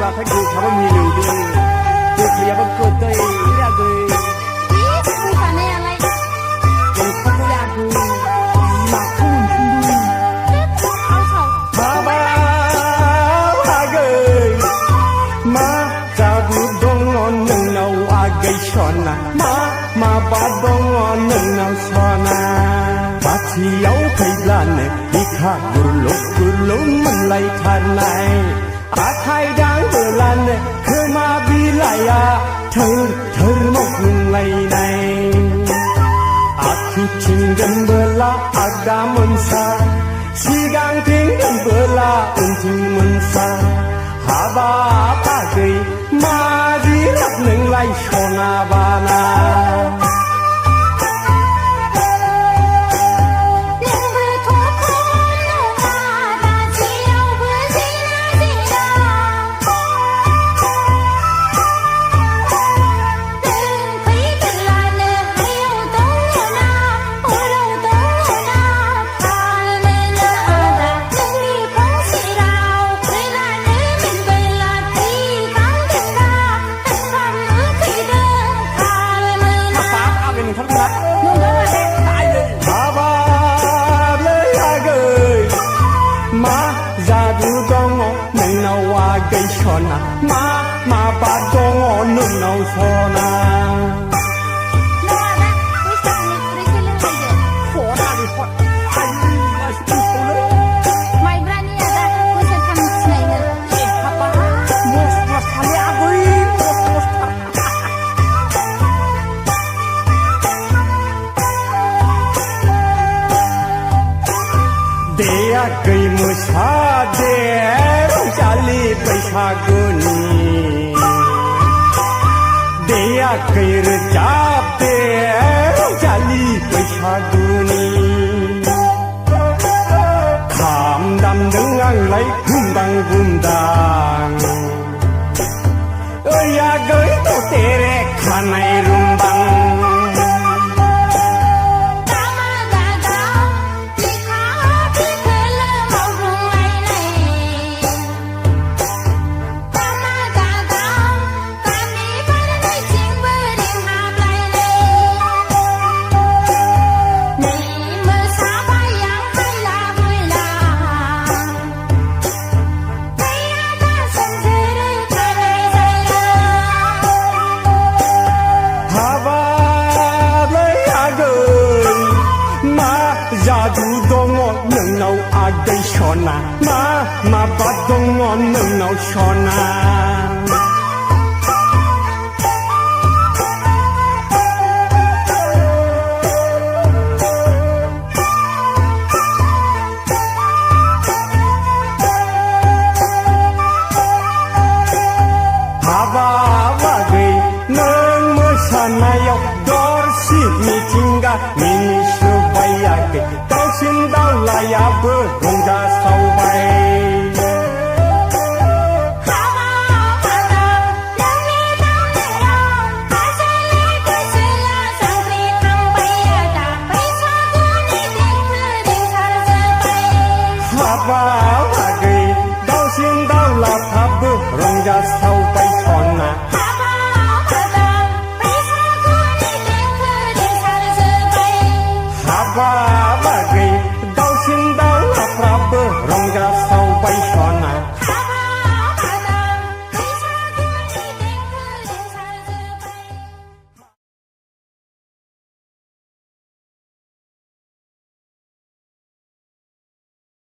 bà phải cười khá bao nhiêu đi cười thì bà cười tới ra cười cười cả này lại cười không có ra cười mà không vui áo sầu bà cười mà ra được đông ngon nâng nào gây sona mà bà đông ngon nâng nào sona bà chỉ áo cây lan này đi khát gulu mình lấy than này khai đáng bờ lan này khơi mà bi lại thơ một ngày này aku tinggal bela ada mensa sigang tinggal bela untung mensa haba pakai mari rak neng lai sona bana gây sona mà bà cho ngon nương nào sona Mai berani ada aku sedang senang apa mus kali aku mus dia gây mưa sa dia chali paisa guni dia kair capte chali paisa guni kham dam dengan lai gumbang ya goi to tere khanai rumbang Jadu dongo nang nau agay shona ma ba dongo nang nau shona haba bagay nang masana yo dorsi mitinga mini bayake tao xin tao là ya bơ rong ra sau bay haba hagi tao xin tao là tháp bơ rong ra sau